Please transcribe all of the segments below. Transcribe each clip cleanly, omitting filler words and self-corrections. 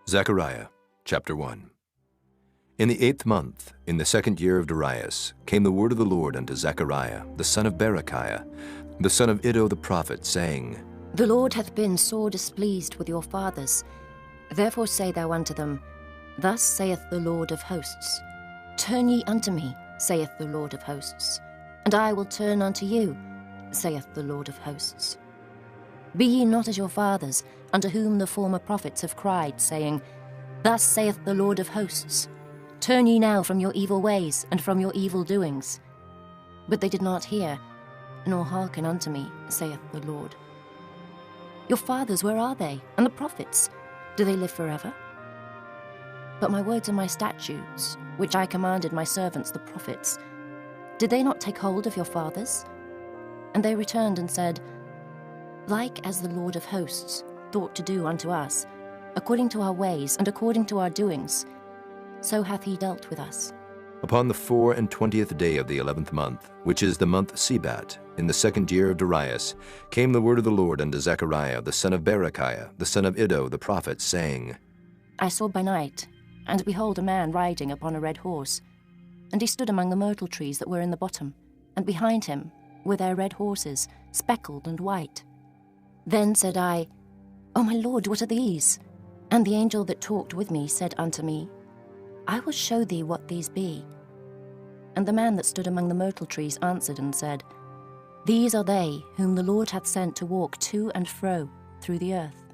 Zechariah, chapter 1. In the 8th month, in the 2nd year of Darius, came the word of the Lord unto Zechariah, the son of Berechiah, the son of Iddo the prophet, saying, The Lord hath been sore displeased with your fathers. Therefore say thou unto them, Thus saith the Lord of hosts, Turn ye unto me, saith the Lord of hosts, and I will turn unto you, saith the Lord of hosts. Be ye not as your fathers, unto whom the former prophets have cried, saying, Thus saith the Lord of hosts, Turn ye now from your evil ways and from your evil doings. But they did not hear, nor hearken unto me, saith the Lord. Your fathers, where are they? And the prophets, do they live forever? But my words and my statutes, which I commanded my servants the prophets, did they not take hold of your fathers? And they returned and said, Like as the Lord of hosts thought to do unto us, according to our ways and according to our doings, so hath he dealt with us. Upon the 24th day of the 11th month, which is the month Sebat, in the 2nd year of Darius, came the word of the Lord unto Zechariah, the son of Berechiah, the son of Iddo the prophet, saying, I saw by night, and behold a man riding upon a red horse, and he stood among the myrtle trees that were in the bottom, and behind him were their red horses, speckled and white. Then said I, O my Lord, what are these? And the angel that talked with me said unto me, I will show thee what these be. And the man that stood among the myrtle trees answered and said, These are they whom the Lord hath sent to walk to and fro through the earth.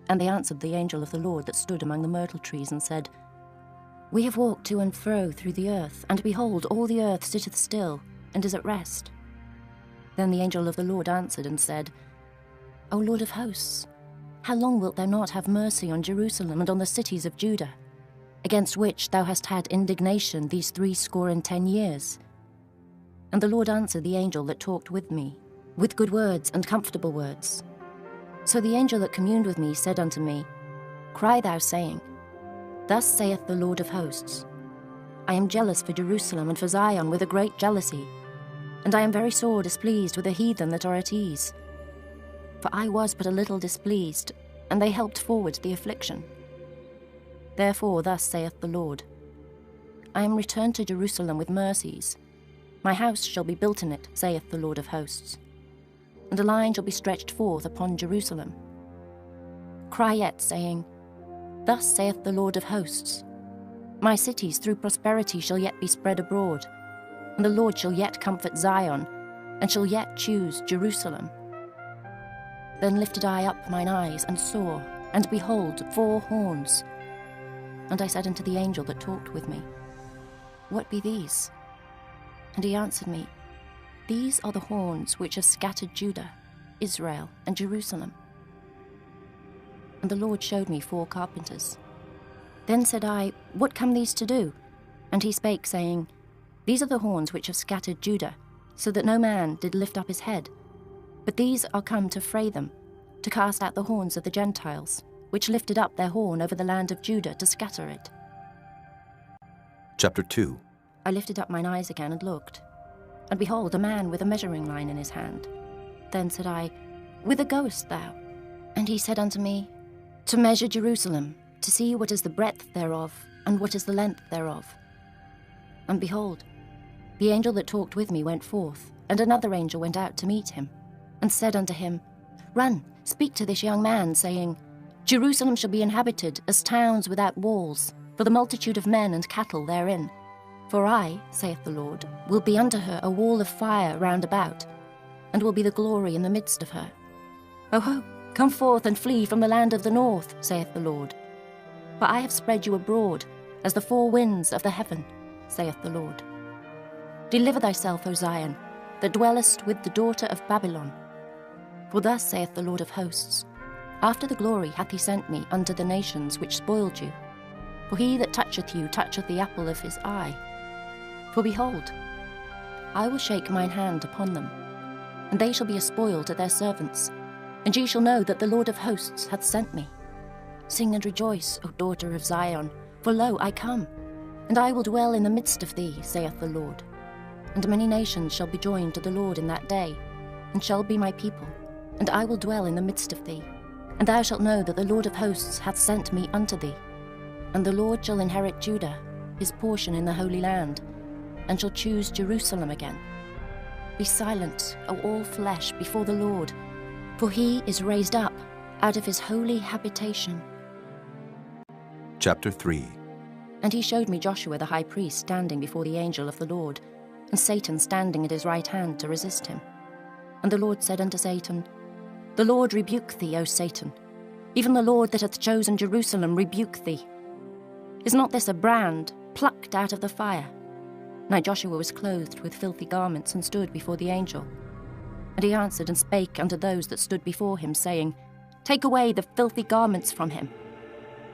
And they answered the angel of the Lord that stood among the myrtle trees and said, We have walked to and fro through the earth, and behold, all the earth sitteth still, and is at rest. Then the angel of the Lord answered and said, O Lord of hosts, how long wilt thou not have mercy on Jerusalem and on the cities of Judah, against which thou hast had indignation these 70 years? And the Lord answered the angel that talked with me, with good words and comfortable words. So the angel that communed with me said unto me, Cry thou, saying, Thus saith the Lord of hosts, I am jealous for Jerusalem and for Zion with a great jealousy, and I am very sore displeased with the heathen that are at ease. For I was but a little displeased, and they helped forward the affliction. Therefore thus saith the Lord, I am returned to Jerusalem with mercies. My house shall be built in it, saith the Lord of hosts, and a line shall be stretched forth upon Jerusalem. Cry yet, saying, Thus saith the Lord of hosts, My cities through prosperity shall yet be spread abroad, and the Lord shall yet comfort Zion, and shall yet choose Jerusalem. Then lifted I up mine eyes, and saw, and behold, 4 horns. And I said unto the angel that talked with me, What be these? And he answered me, These are the horns which have scattered Judah, Israel, and Jerusalem. And the Lord showed me 4 carpenters. Then said I, What come these to do? And he spake, saying, These are the horns which have scattered Judah, so that no man did lift up his head. But these are come to fray them, to cast out the horns of the Gentiles, which lifted up their horn over the land of Judah to scatter it. Chapter 2. I lifted up mine eyes again and looked, and behold, a man with a measuring line in his hand. Then said I, Whither goest thou? And he said unto me, To measure Jerusalem, to see what is the breadth thereof, and what is the length thereof. And behold, the angel that talked with me went forth, and another angel went out to meet him, and said unto him, Run, speak to this young man, saying, Jerusalem shall be inhabited as towns without walls, for the multitude of men and cattle therein. For I, saith the Lord, will be unto her a wall of fire round about, and will be the glory in the midst of her. O ho, come forth and flee from the land of the north, saith the Lord. For I have spread you abroad as the 4 winds of the heaven, saith the Lord. Deliver thyself, O Zion, that dwellest with the daughter of Babylon. For thus saith the Lord of hosts, After the glory hath he sent me unto the nations which spoiled you. For he that toucheth you toucheth the apple of his eye. For behold, I will shake mine hand upon them, and they shall be a spoil to their servants, and ye shall know that the Lord of hosts hath sent me. Sing and rejoice, O daughter of Zion, for lo, I come, and I will dwell in the midst of thee, saith the Lord. And many nations shall be joined to the Lord in that day, and shall be my people, and I will dwell in the midst of thee. And thou shalt know that the Lord of hosts hath sent me unto thee. And the Lord shall inherit Judah, his portion in the Holy Land, and shall choose Jerusalem again. Be silent, O all flesh, before the Lord, for he is raised up out of his holy habitation. Chapter 3. And he showed me Joshua the high priest standing before the angel of the Lord, and Satan standing at his right hand to resist him. And the Lord said unto Satan, The Lord rebuke thee, O Satan. Even the Lord that hath chosen Jerusalem rebuke thee. Is not this a brand plucked out of the fire? Now Joshua was clothed with filthy garments, and stood before the angel. And he answered and spake unto those that stood before him, saying, Take away the filthy garments from him.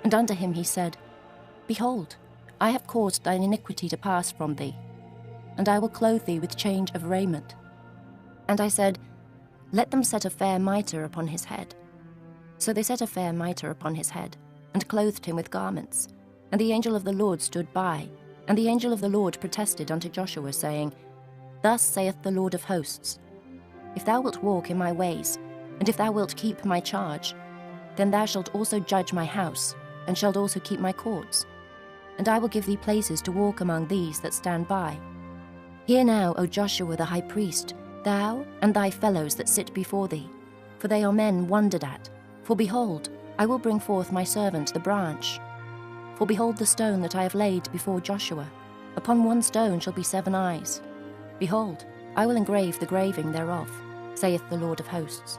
And unto him he said, Behold, I have caused thine iniquity to pass from thee, and I will clothe thee with change of raiment. And I said, Let them set a fair mitre upon his head. So they set a fair mitre upon his head, and clothed him with garments. And the angel of the Lord stood by, and the angel of the Lord protested unto Joshua, saying, Thus saith the Lord of hosts, If thou wilt walk in my ways, and if thou wilt keep my charge, then thou shalt also judge my house, and shalt also keep my courts. And I will give thee places to walk among these that stand by. Hear now, O Joshua the high priest, thou and thy fellows that sit before thee, for they are men wondered at. For behold, I will bring forth my servant the branch. For behold the stone that I have laid before Joshua. Upon one stone shall be 7 eyes. Behold, I will engrave the graving thereof, saith the Lord of hosts.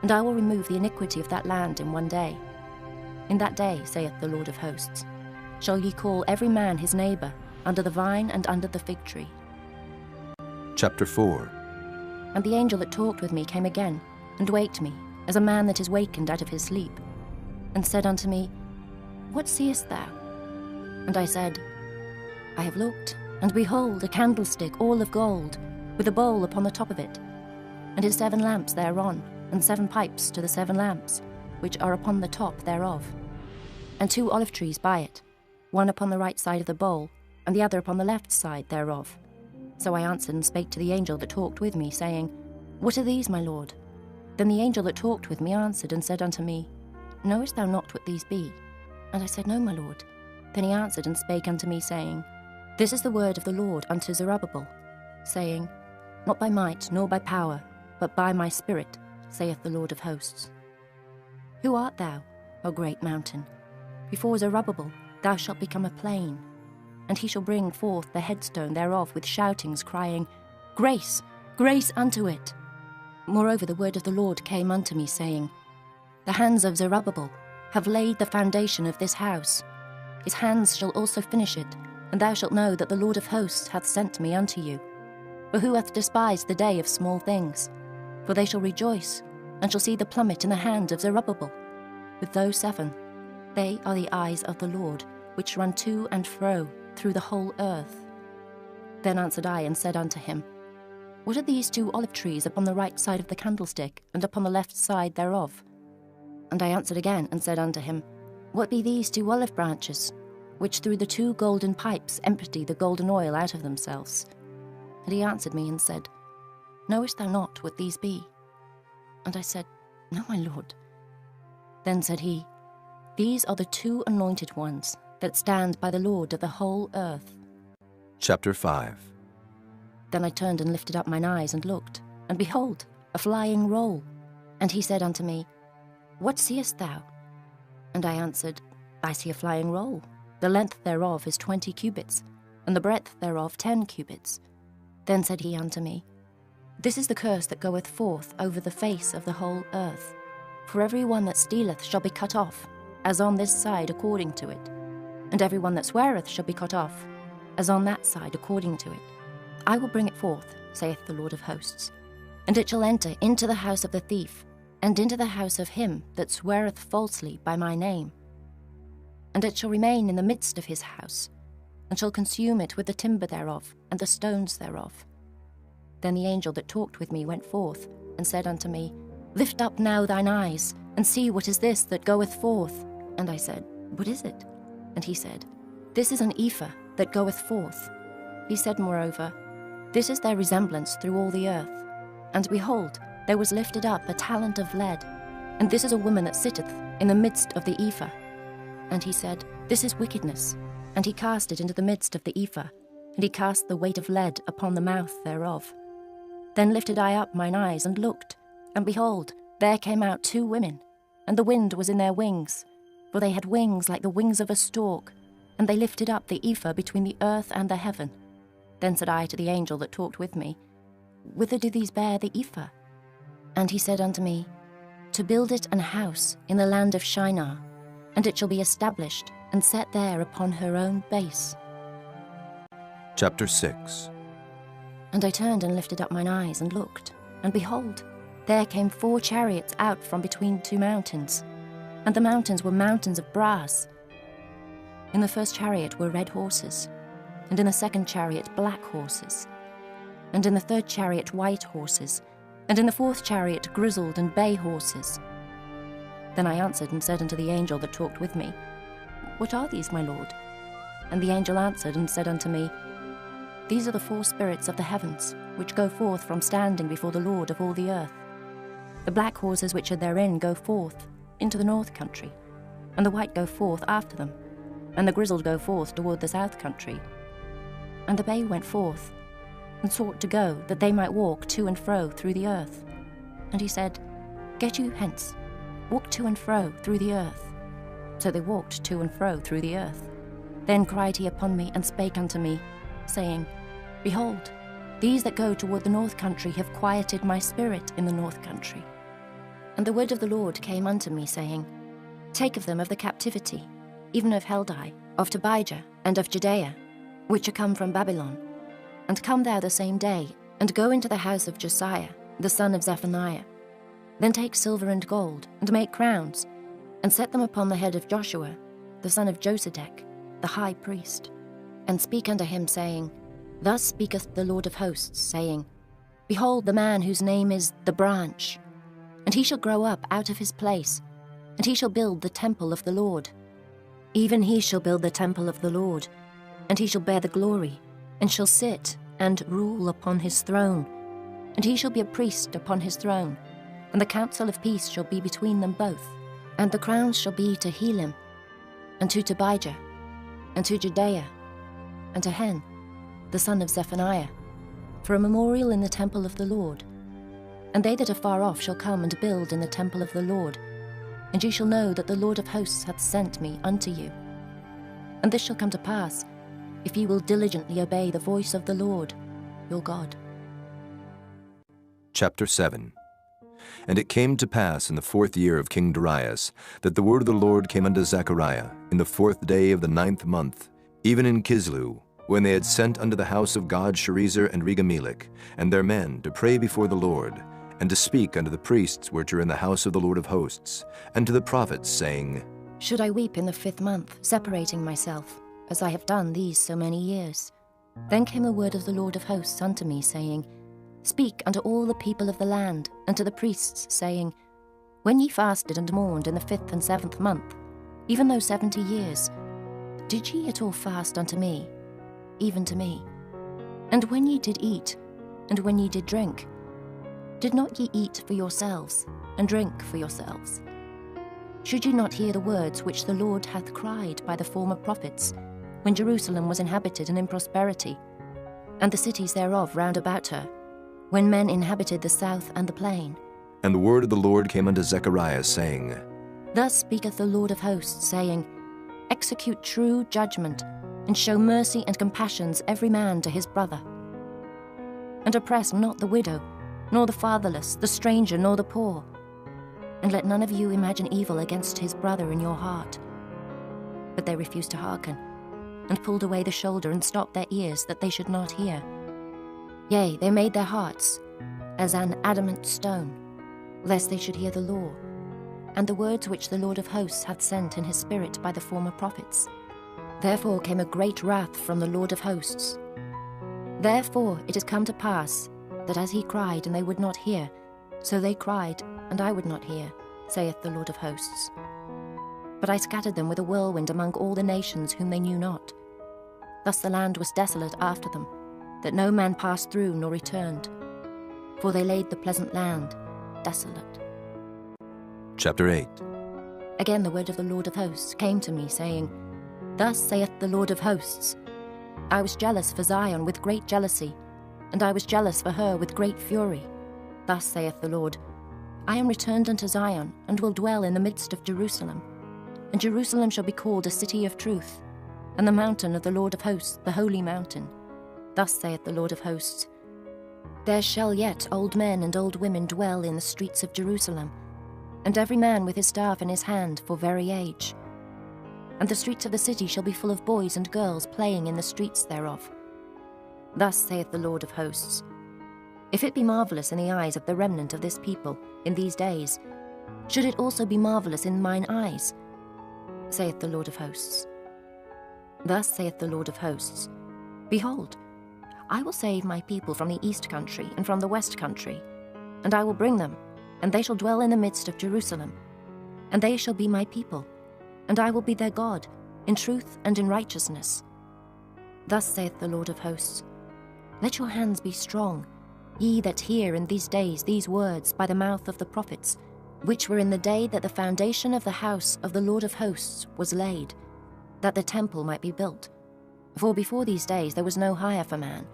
And I will remove the iniquity of that land in one day. In that day, saith the Lord of hosts, shall ye call every man his neighbour, under the vine and under the fig tree. Chapter 4. And the angel that talked with me came again, and waked me, as a man that is wakened out of his sleep, and said unto me, What seest thou? And I said, I have looked, and behold, a candlestick all of gold, with a bowl upon the top of it, and his 7 lamps thereon, and 7 pipes to the 7 lamps, which are upon the top thereof, and 2 olive trees by it, one upon the right side of the bowl, and the other upon the left side thereof. So I answered and spake to the angel that talked with me, saying, What are these, my lord? Then the angel that talked with me answered and said unto me, Knowest thou not what these be? And I said, No, my lord. Then he answered and spake unto me, saying, This is the word of the Lord unto Zerubbabel, saying, Not by might nor by power, but by my spirit, saith the Lord of hosts. Who art thou, O great mountain? Before Zerubbabel thou shalt become a plain, and he shall bring forth the headstone thereof with shoutings, crying, Grace, grace unto it. Moreover the word of the Lord came unto me, saying, The hands of Zerubbabel have laid the foundation of this house. His hands shall also finish it, and thou shalt know that the Lord of hosts hath sent me unto you. For who hath despised the day of small things? For they shall rejoice, and shall see the plummet in the hand of Zerubbabel. With those 7, they are the eyes of the Lord, which run to and fro through the whole earth. Then answered I and said unto him, What are these 2 olive trees upon the right side of the candlestick, and upon the left side thereof? And I answered again and said unto him, What be these 2 olive branches, which through the 2 golden pipes empty the golden oil out of themselves? And he answered me and said, Knowest thou not what these be? And I said, No, my lord. Then said he, These are the 2 anointed ones that stand by the Lord of the whole earth. Chapter 5. Then I turned and lifted up mine eyes and looked, and behold, a flying roll. And he said unto me, What seest thou? And I answered, I see a flying roll. The length thereof is 20 cubits, and the breadth thereof 10 cubits. Then said he unto me, This is the curse that goeth forth over the face of the whole earth. For every one that stealeth shall be cut off, as on this side according to it. And every one that sweareth shall be cut off, as on that side according to it. I will bring it forth, saith the Lord of hosts. And it shall enter into the house of the thief, and into the house of him that sweareth falsely by my name. And it shall remain in the midst of his house, and shall consume it with the timber thereof, and the stones thereof. Then the angel that talked with me went forth, and said unto me, Lift up now thine eyes, and see what is this that goeth forth. And I said, What is it? And he said, This is an ephah that goeth forth. He said moreover, This is their resemblance through all the earth. And behold, there was lifted up a talent of lead, and this is a woman that sitteth in the midst of the ephah. And he said, This is wickedness. And he cast it into the midst of the ephah, and he cast the weight of lead upon the mouth thereof. Then lifted I up mine eyes, and looked, and behold, there came out 2 women, and the wind was in their wings, for they had wings like the wings of a stork, and they lifted up the ephah between the earth and the heaven. Then said I to the angel that talked with me, Whither do these bear the ephah? And he said unto me, To build it an house in the land of Shinar, and it shall be established and set there upon her own base. Chapter 6. And I turned and lifted up mine eyes and looked, and behold, there came 4 chariots out from between 2 mountains, and the mountains were mountains of brass. In the first chariot were red horses, and in the second chariot black horses, and in the third chariot white horses, and in the fourth chariot grizzled and bay horses. Then I answered and said unto the angel that talked with me, What are these, my lord? And the angel answered and said unto me, These are the 4 spirits of the heavens, which go forth from standing before the Lord of all the earth. The black horses which are therein go forth into the north country, and the white go forth after them, and the grizzled go forth toward the south country. And the bay went forth, and sought to go, that they might walk to and fro through the earth. And he said, Get you hence, walk to and fro through the earth. So they walked to and fro through the earth. Then cried he upon me, and spake unto me, saying, Behold, these that go toward the north country have quieted my spirit in the north country. And the word of the Lord came unto me, saying, Take of them of the captivity, even of Heldai, of Tobijah, and of Judea, which are come from Babylon. And come thou the same day, and go into the house of Josiah, the son of Zephaniah. Then take silver and gold, and make crowns, and set them upon the head of Joshua, the son of Josedech, the high priest. And speak unto him, saying, Thus speaketh the Lord of hosts, saying, Behold the man whose name is the branch, and he shall grow up out of his place, and he shall build the temple of the Lord. Even he shall build the temple of the Lord, and he shall bear the glory, and shall sit and rule upon his throne. And he shall be a priest upon his throne, and the counsel of peace shall be between them both. And the crowns shall be to Helam, and to Tobijah, and to Judea, and to Hen, the son of Zephaniah, for a memorial in the temple of the Lord. And they that are far off shall come and build in the temple of the Lord, and ye shall know that the Lord of hosts hath sent me unto you. And this shall come to pass, if ye will diligently obey the voice of the Lord, your God. Chapter 7. And it came to pass in the 4th year of King Darius, that the word of the Lord came unto Zechariah in the 4th day of the 9th month, even in Kislew, when they had sent unto the house of God Sherezer and Regamelech, and their men, to pray before the Lord, and to speak unto the priests which are in the house of the Lord of hosts, and to the prophets, saying, Should I weep in the 5th month, separating myself, as I have done these so many years? Then came the word of the Lord of hosts unto me, saying, Speak unto all the people of the land, and to the priests, saying, When ye fasted and mourned in the 5th and 7th month, even those 70 years, did ye at all fast unto me, even to me? And when ye did eat, and when ye did drink, did not ye eat for yourselves, and drink for yourselves? Should ye not hear the words which the Lord hath cried by the former prophets, when Jerusalem was inhabited and in prosperity, and the cities thereof round about her, when men inhabited the south and the plain? And the word of the Lord came unto Zechariah, saying, Thus speaketh the Lord of hosts, saying, Execute true judgment, and show mercy and compassions every man to his brother. And oppress not the widow, nor the fatherless, the stranger, nor the poor. And let none of you imagine evil against his brother in your heart. But they refused to hearken, and pulled away the shoulder, and stopped their ears, that they should not hear. Yea, they made their hearts as an adamant stone, lest they should hear the law, and the words which the Lord of hosts hath sent in his spirit by the former prophets. Therefore came a great wrath from the Lord of hosts. Therefore it is come to pass, that as he cried, and they would not hear, so they cried, and I would not hear, saith the Lord of hosts. But I scattered them with a whirlwind among all the nations whom they knew not. Thus the land was desolate after them, that no man passed through nor returned. For they laid the pleasant land desolate. Chapter 8. Again the word of the Lord of hosts came to me, saying, Thus saith the Lord of hosts, I was jealous for Zion with great jealousy, and I was jealous for her with great fury. Thus saith the Lord, I am returned unto Zion, and will dwell in the midst of Jerusalem. And Jerusalem shall be called a city of truth, and the mountain of the Lord of hosts, the holy mountain. Thus saith the Lord of hosts, There shall yet old men and old women dwell in the streets of Jerusalem, and every man with his staff in his hand for very age. And the streets of the city shall be full of boys and girls playing in the streets thereof. Thus saith the Lord of hosts, If it be marvellous in the eyes of the remnant of this people in these days, should it also be marvellous in mine eyes, saith the Lord of hosts. Thus saith the Lord of hosts, Behold, I will save my people from the east country and from the west country, and I will bring them, and they shall dwell in the midst of Jerusalem, and they shall be my people, and I will be their God, in truth and in righteousness. Thus saith the Lord of hosts, Let your hands be strong, ye that hear in these days these words by the mouth of the prophets, which were in the day that the foundation of the house of the Lord of hosts was laid, that the temple might be built. For before these days there was no hire for man,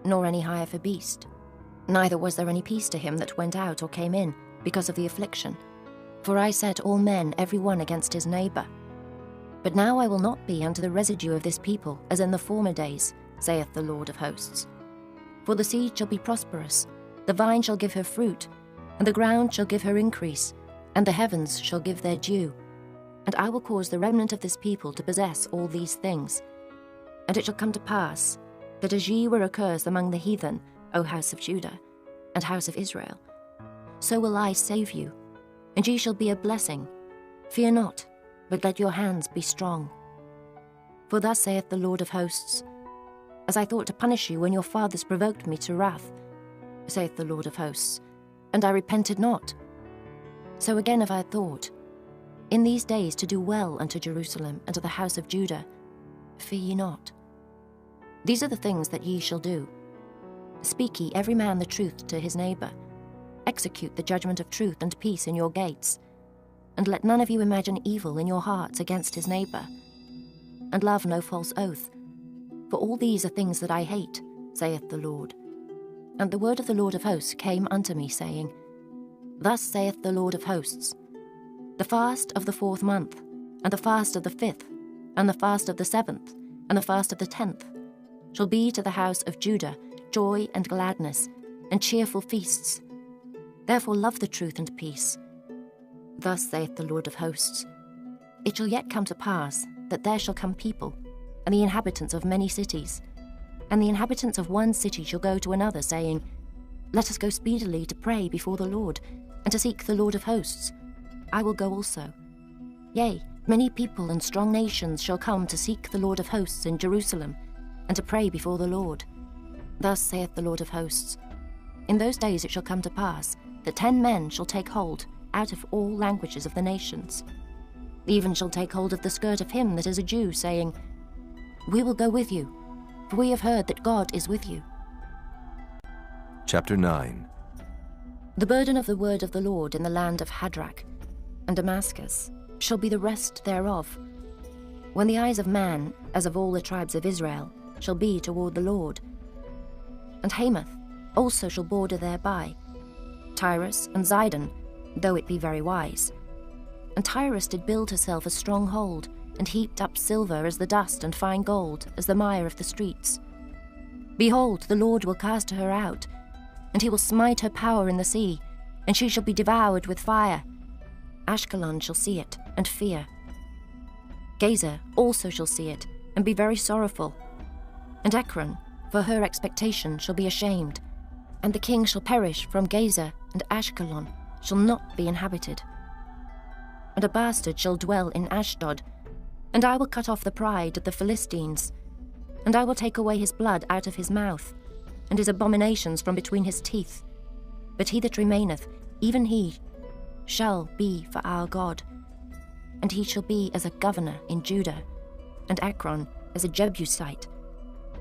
nor any hire for beast. Neither was there any peace to him that went out or came in, because of the affliction. For I set all men every one against his neighbour. But now I will not be unto the residue of this people, as in the former days, saith the Lord of hosts. For the seed shall be prosperous, the vine shall give her fruit, and the ground shall give her increase, and the heavens shall give their dew. And I will cause the remnant of this people to possess all these things. And it shall come to pass, that as ye were accursed among the heathen, O house of Judah, and house of Israel, so will I save you, and ye shall be a blessing. Fear not, but let your hands be strong. For thus saith the Lord of hosts, As I thought to punish you when your fathers provoked me to wrath, saith the Lord of hosts, and I repented not. So again have I thought, in these days to do well unto Jerusalem and to the house of Judah. Fear ye not. These are the things that ye shall do. Speak ye every man the truth to his neighbour. Execute the judgment of truth and peace in your gates. And let none of you imagine evil in your hearts against his neighbour. And love no false oath. For all these are things that I hate, saith the Lord. And the word of the Lord of hosts came unto me, saying, Thus saith the Lord of hosts, The fast of the 4th month, and the fast of the 5th, and the fast of the 7th, and the fast of the 10th, shall be to the house of Judah joy and gladness, and cheerful feasts. Therefore love the truth and peace. Thus saith the Lord of hosts, It shall yet come to pass, that there shall come people, and the inhabitants of many cities, and the inhabitants of one city shall go to another, saying, Let us go speedily to pray before the Lord, and to seek the Lord of hosts. I will go also. Yea, many people and strong nations shall come to seek the Lord of hosts in Jerusalem, and to pray before the Lord. Thus saith the Lord of hosts, In those days it shall come to pass, that 10 men shall take hold out of all languages of the nations, even shall take hold of the skirt of him that is a Jew, saying, We will go with you, for we have heard that God is with you. Chapter 9. The burden of the word of the Lord in the land of Hadrach and Damascus shall be the rest thereof, when the eyes of man, as of all the tribes of Israel, shall be toward the Lord. And Hamath also shall border thereby, Tyrus and Zidon, though it be very wise. And Tyrus did build herself a stronghold, and heaped up silver as the dust, and fine gold as the mire of the streets. Behold, the Lord will cast her out, and he will smite her power in the sea, and she shall be devoured with fire. Ashkelon shall see it, and fear. Gazer also shall see it, and be very sorrowful. And Ekron, for her expectation, shall be ashamed. And the king shall perish from Gazer, and Ashkelon shall not be inhabited. And a bastard shall dwell in Ashdod, and I will cut off the pride of the Philistines, and I will take away his blood out of his mouth, and his abominations from between his teeth. But he that remaineth, even he, shall be for our God. And he shall be as a governor in Judah, and Ekron as a Jebusite.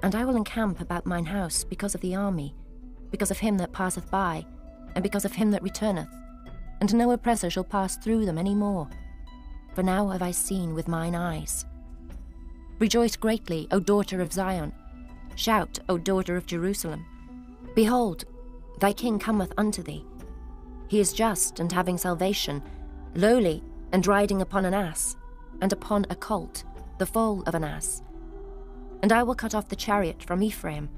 And I will encamp about mine house because of the army, because of him that passeth by, and because of him that returneth, and no oppressor shall pass through them any more. for now have I seen with mine eyes. Rejoice greatly, O daughter of Zion. Shout, O daughter of Jerusalem. Behold, thy king cometh unto thee. He is just and having salvation, lowly and riding upon an ass, and upon a colt, the foal of an ass. And I will cut off the chariot from Ephraim,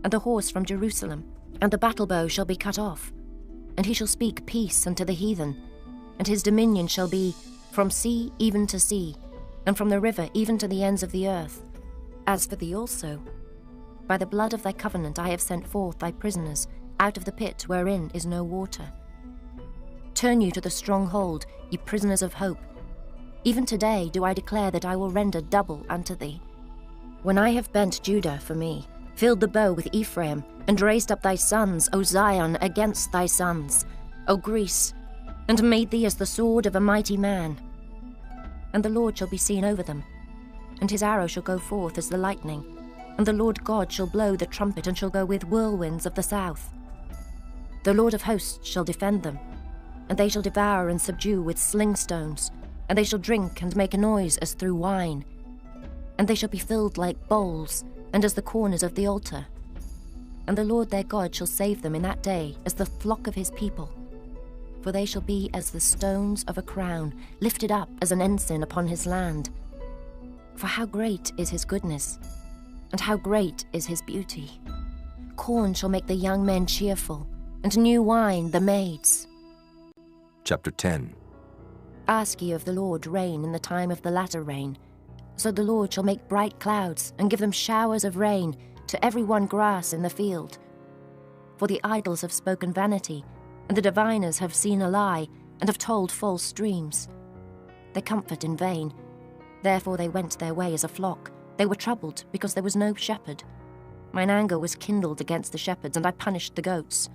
and the horse from Jerusalem, and the battle bow shall be cut off. And he shall speak peace unto the heathen, and his dominion shall be from sea even to sea, and from the river even to the ends of the earth. As for thee also, by the blood of thy covenant I have sent forth thy prisoners out of the pit wherein is no water. Turn you to the stronghold, ye prisoners of hope. Even today do I declare that I will render double unto thee. When I have bent Judah for me, filled the bow with Ephraim, and raised up thy sons, O Zion, against thy sons, O Greece, and made thee as the sword of a mighty man. And the Lord shall be seen over them, and his arrow shall go forth as the lightning, and the Lord God shall blow the trumpet, and shall go with whirlwinds of the south. The Lord of hosts shall defend them, and they shall devour and subdue with sling stones, and they shall drink and make a noise as through wine. And they shall be filled like bowls, and as the corners of the altar. And the Lord their God shall save them in that day as the flock of his people. For they shall be as the stones of a crown, lifted up as an ensign upon his land. For how great is his goodness, and how great is his beauty. Corn shall make the young men cheerful, and new wine the maids. Chapter 10. Ask ye of the Lord rain in the time of the latter rain. So the Lord shall make bright clouds, and give them showers of rain, to every one grass in the field. For the idols have spoken vanity, and the diviners have seen a lie, and have told false dreams. They comfort in vain. Therefore they went their way as a flock. They were troubled, because there was no shepherd. Mine anger was kindled against the shepherds, and I punished the goats.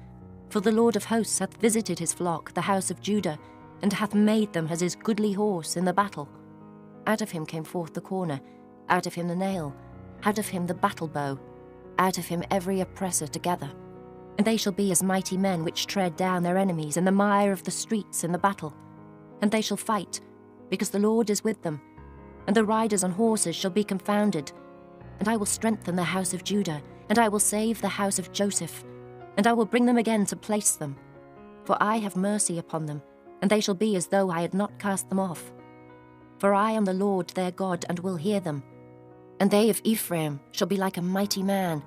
For the Lord of hosts hath visited his flock, the house of Judah, and hath made them as his goodly horse in the battle. Out of him came forth the corner, out of him the nail, out of him the battle bow, out of him every oppressor together. And they shall be as mighty men which tread down their enemies in the mire of the streets in the battle. And they shall fight, because the Lord is with them, and the riders on horses shall be confounded. And I will strengthen the house of Judah, and I will save the house of Joseph, and I will bring them again to place them. For I have mercy upon them, and they shall be as though I had not cast them off. For I am the Lord their God, and will hear them. And they of Ephraim shall be like a mighty man,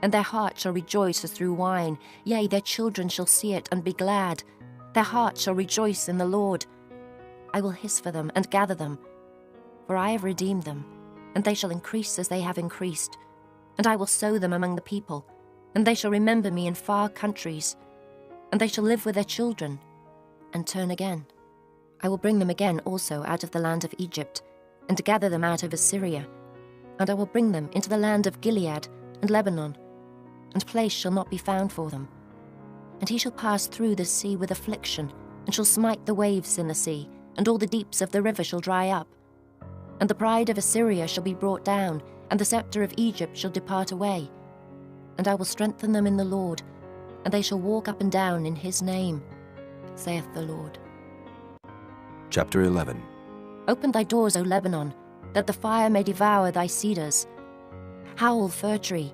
and their heart shall rejoice as through wine. Yea, their children shall see it and be glad. Their heart shall rejoice in the Lord. I will hiss for them and gather them, for I have redeemed them, and they shall increase as they have increased. And I will sow them among the people, and they shall remember me in far countries. And they shall live with their children, and turn again. I will bring them again also out of the land of Egypt, and gather them out of Assyria. And I will bring them into the land of Gilead and Lebanon, and place shall not be found for them. And he shall pass through the sea with affliction, and shall smite the waves in the sea, and all the deeps of the river shall dry up. And the pride of Assyria shall be brought down, and the scepter of Egypt shall depart away. And I will strengthen them in the Lord, and they shall walk up and down in his name, saith the Lord. Chapter 11. Open thy doors, O Lebanon, that the fire may devour thy cedars. Howl, fir tree,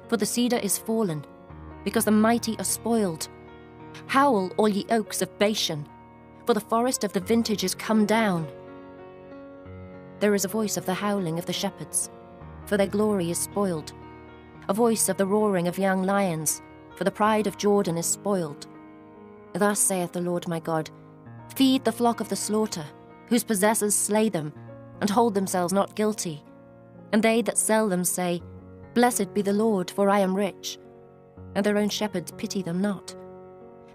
for the cedar is fallen, because the mighty are spoiled. Howl, all ye oaks of Bashan, for the forest of the vintage is come down. There is a voice of the howling of the shepherds, for their glory is spoiled. A voice of the roaring of young lions, for the pride of Jordan is spoiled. Thus saith the Lord my God, feed the flock of the slaughter, whose possessors slay them, and hold themselves not guilty. And they that sell them say, Blessed be the Lord, for I am rich. And their own shepherds pity them not.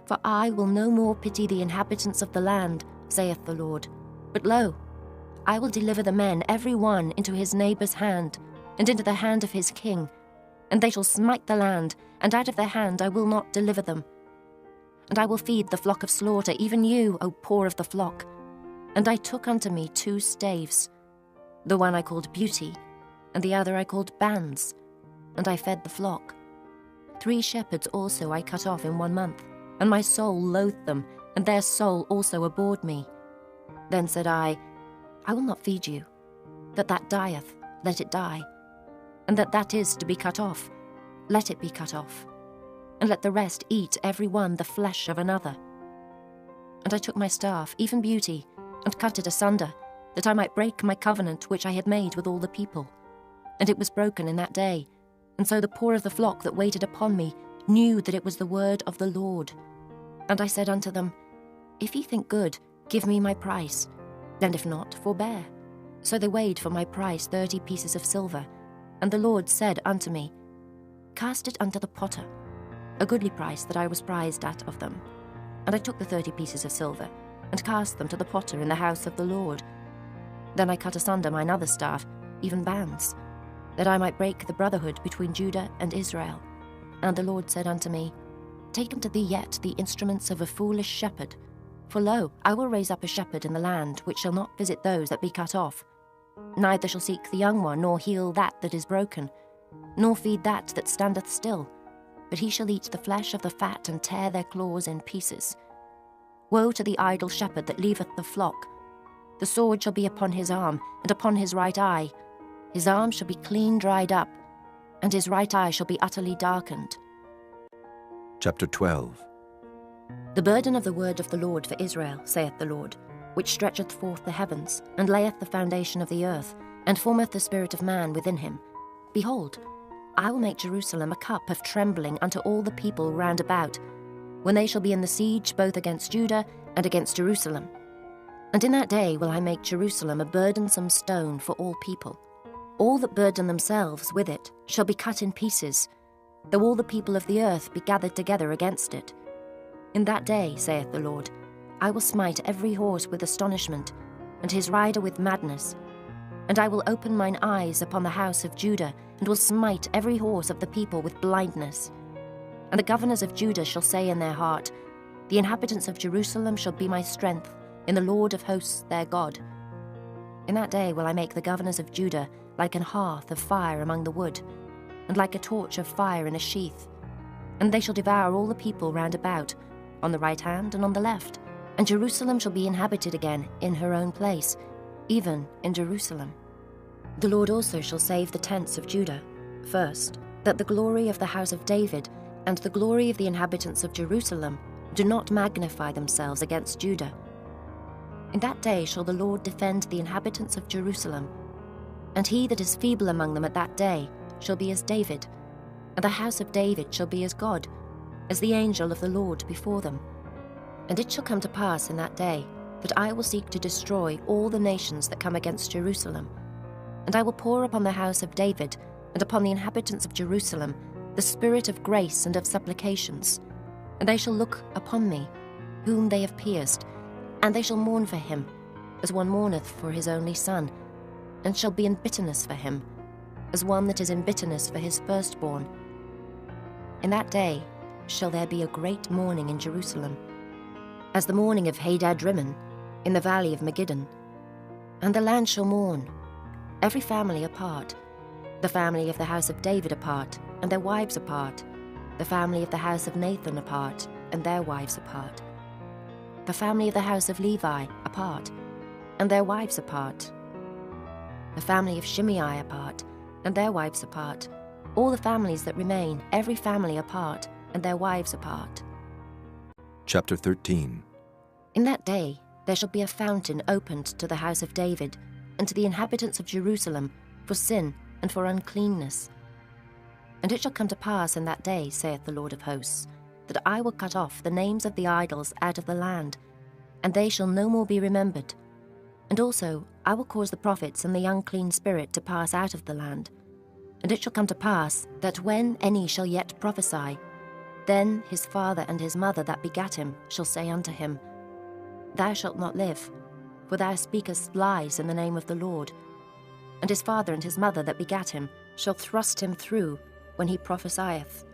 For I will no more pity the inhabitants of the land, saith the Lord. But lo, I will deliver the men every one into his neighbour's hand, and into the hand of his king. And they shall smite the land, and out of their hand I will not deliver them. And I will feed the flock of slaughter, even you, O poor of the flock. And I took unto me 2 staves. The one I called Beauty, and the other I called Bands. And I fed the flock. 3 shepherds also I cut off in 1 month, and my soul loathed them, and their soul also abhorred me. Then said I, I will not feed you. That dieth, let it die. And that is to be cut off, let it be cut off. And let the rest eat every one the flesh of another. And I took my staff, even beauty, and cut it asunder, that I might break my covenant which I had made with all the people. And it was broken in that day. And so the poor of the flock that waited upon me knew that it was the word of the Lord. And I said unto them, If ye think good, give me my price, and if not, forbear. So they weighed for my price 30 pieces of silver. And the Lord said unto me, Cast it unto the potter, a goodly price that I was prized at of them. And I took the 30 pieces of silver, and cast them to the potter in the house of the Lord. Then I cut asunder mine other staff, even bands, that I might break the brotherhood between Judah and Israel. And the Lord said unto me, Take unto thee yet the instruments of a foolish shepherd. For lo, I will raise up a shepherd in the land, which shall not visit those that be cut off, neither shall seek the young one, nor heal that is broken, nor feed that standeth still, but he shall eat the flesh of the fat, and tear their claws in pieces. Woe to the idle shepherd that leaveth the flock! The sword shall be upon his arm, and upon his right eye. His arm shall be clean dried up, and his right eye shall be utterly darkened. Chapter 12. The burden of the word of the Lord for Israel, saith the Lord, which stretcheth forth the heavens, and layeth the foundation of the earth, and formeth the spirit of man within him. Behold, I will make Jerusalem a cup of trembling unto all the people round about, when they shall be in the siege both against Judah and against Jerusalem. And in that day will I make Jerusalem a burdensome stone for all people. All that burden themselves with it shall be cut in pieces, though all the people of the earth be gathered together against it. In that day, saith the Lord, I will smite every horse with astonishment, and his rider with madness. And I will open mine eyes upon the house of Judah, and will smite every horse of the people with blindness. And the governors of Judah shall say in their heart, The inhabitants of Jerusalem shall be my strength in the Lord of hosts their God. In that day will I make the governors of Judah like an hearth of fire among the wood, and like a torch of fire in a sheath. And they shall devour all the people round about, on the right hand and on the left. And Jerusalem shall be inhabited again in her own place, even in Jerusalem. The Lord also shall save the tents of Judah, first, that the glory of the house of David and the glory of the inhabitants of Jerusalem do not magnify themselves against Judah. In that day shall the Lord defend the inhabitants of Jerusalem, and he that is feeble among them at that day shall be as David, and the house of David shall be as God, as the angel of the Lord before them. And it shall come to pass in that day that I will seek to destroy all the nations that come against Jerusalem. And I will pour upon the house of David and upon the inhabitants of Jerusalem the spirit of grace and of supplications. And they shall look upon me, whom they have pierced, and they shall mourn for him, as one mourneth for his only son, and shall be in bitterness for him, as one that is in bitterness for his firstborn. In that day shall there be a great mourning in Jerusalem, as the mourning of Hadad-rimmon in the valley of Megiddo. And the land shall mourn, every family apart, the family of the house of David apart, and their wives apart, the family of the house of Nathan apart, and their wives apart, the family of the house of Levi apart, and their wives apart, the family of Shimei apart, and their wives apart, all the families that remain, every family apart, and their wives apart. Chapter 13. In that day there shall be a fountain opened to the house of David, and to the inhabitants of Jerusalem, for sin and for uncleanness. And it shall come to pass in that day, saith the Lord of hosts, that I will cut off the names of the idols out of the land, and they shall no more be remembered. And also I will cause the prophets and the unclean spirit to pass out of the land. And it shall come to pass that when any shall yet prophesy, then his father and his mother that begat him shall say unto him, Thou shalt not live, for thou speakest lies in the name of the Lord. And his father and his mother that begat him shall thrust him through when he prophesieth.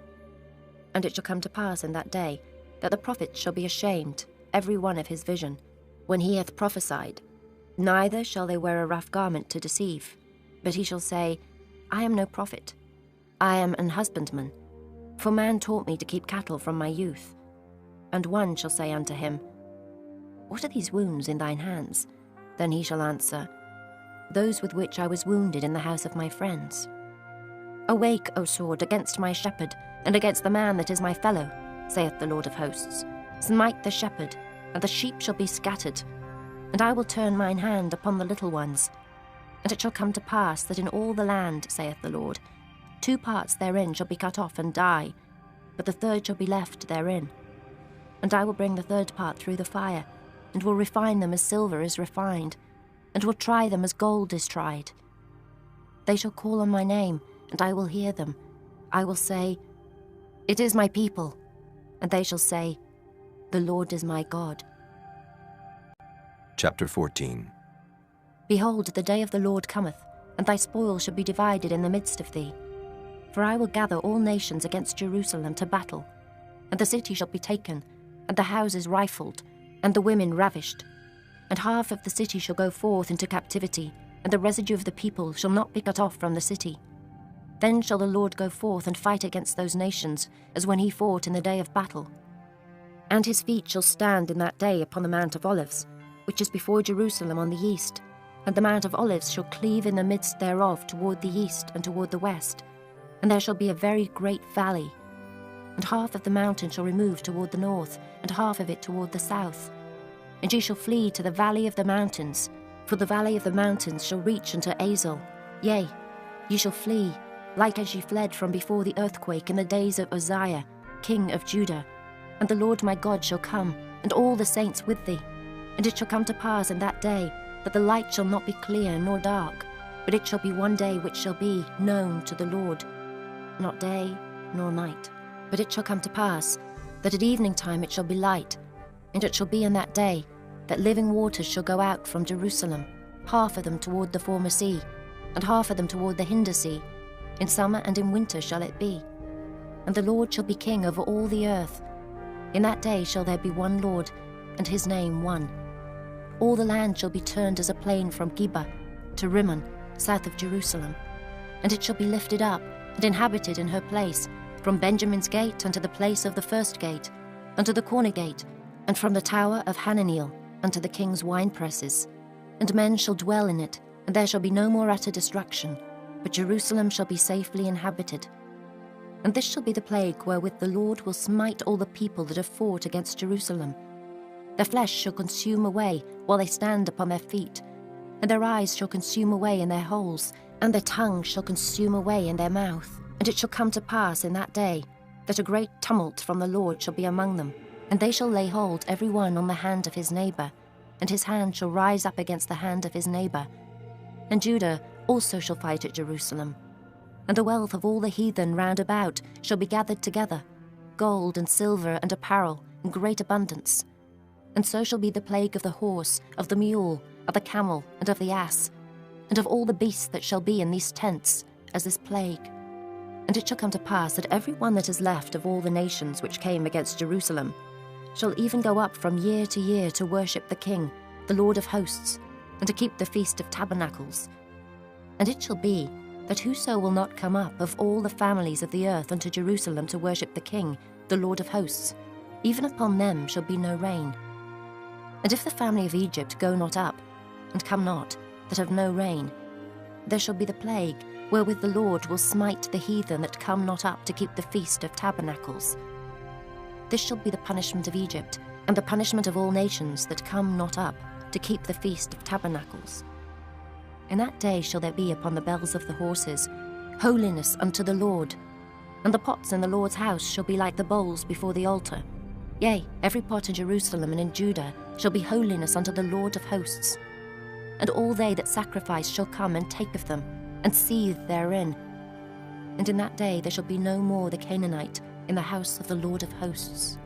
And it shall come to pass in that day that the prophet shall be ashamed, every one of his vision, when he hath prophesied. Neither shall they wear a rough garment to deceive, but he shall say, I am no prophet, I am an husbandman, for man taught me to keep cattle from my youth. And one shall say unto him, What are these wounds in thine hands? Then he shall answer, those with which I was wounded in the house of my friends. Awake, O sword, against my shepherd, and against the man that is my fellow, saith the Lord of hosts. Smite the shepherd, and the sheep shall be scattered. And I will turn mine hand upon the little ones. And it shall come to pass that in all the land, saith the Lord, 2 parts therein shall be cut off and die, but the third shall be left therein. And I will bring the third part through the fire, and will refine them as silver is refined, and will try them as gold is tried. They shall call on my name, and I will hear them. I will say, It is my people. And they shall say, The Lord is my God. Chapter 14. Behold, the day of the Lord cometh, and thy spoil shall be divided in the midst of thee. For I will gather all nations against Jerusalem to battle, and the city shall be taken, and the houses rifled, and the women ravished. And half of the city shall go forth into captivity, and the residue of the people shall not be cut off from the city. Then shall the Lord go forth and fight against those nations, as when he fought in the day of battle. And his feet shall stand in that day upon the Mount of Olives, which is before Jerusalem on the east, and the Mount of Olives shall cleave in the midst thereof toward the east and toward the west, and there shall be a very great valley. And half of the mountain shall remove toward the north, and half of it toward the south. And ye shall flee to the valley of the mountains, for the valley of the mountains shall reach unto Azel. Yea, ye shall flee, like as ye fled from before the earthquake in the days of Uzziah, king of Judah. And the Lord my God shall come, and all the saints with thee. And it shall come to pass in that day, that the light shall not be clear nor dark, but it shall be one day which shall be known to the Lord, not day nor night. But it shall come to pass, that at evening time it shall be light, and it shall be in that day, that living waters shall go out from Jerusalem, half of them toward the former sea, and half of them toward the hinder sea. In summer and in winter shall it be. And the Lord shall be king over all the earth. In that day shall there be one Lord, and his name one. All the land shall be turned as a plain from Geba to Rimmon, south of Jerusalem. And it shall be lifted up, and inhabited in her place, from Benjamin's gate unto the place of the first gate, unto the corner gate, and from the tower of Hananiel unto the king's winepresses. And men shall dwell in it, and there shall be no more utter destruction, but Jerusalem shall be safely inhabited. And this shall be the plague wherewith the Lord will smite all the people that have fought against Jerusalem. Their flesh shall consume away while they stand upon their feet, and their eyes shall consume away in their holes, and their tongue shall consume away in their mouth. And it shall come to pass in that day, that a great tumult from the Lord shall be among them, and they shall lay hold every one on the hand of his neighbour, and his hand shall rise up against the hand of his neighbour. And Judah also shall fight at Jerusalem. And the wealth of all the heathen round about shall be gathered together, gold and silver and apparel in great abundance. And so shall be the plague of the horse, of the mule, of the camel, and of the ass, and of all the beasts that shall be in these tents, as this plague. And it shall come to pass that every one that is left of all the nations which came against Jerusalem shall even go up from year to year to worship the King, the Lord of hosts, and to keep the Feast of Tabernacles. And it shall be that whoso will not come up of all the families of the earth unto Jerusalem to worship the King, the Lord of hosts, even upon them shall be no rain. And if the family of Egypt go not up, and come not, that have no rain, there shall be the plague, wherewith the Lord will smite the heathen that come not up to keep the Feast of Tabernacles. This shall be the punishment of Egypt, and the punishment of all nations that come not up to keep the Feast of Tabernacles. In that day shall there be upon the bells of the horses holiness unto the Lord, and the pots in the Lord's house shall be like the bowls before the altar. Yea, every pot in Jerusalem and in Judah shall be holiness unto the Lord of hosts. And all they that sacrifice shall come and take of them, and seethe therein. And in that day there shall be no more the Canaanite in the house of the Lord of hosts.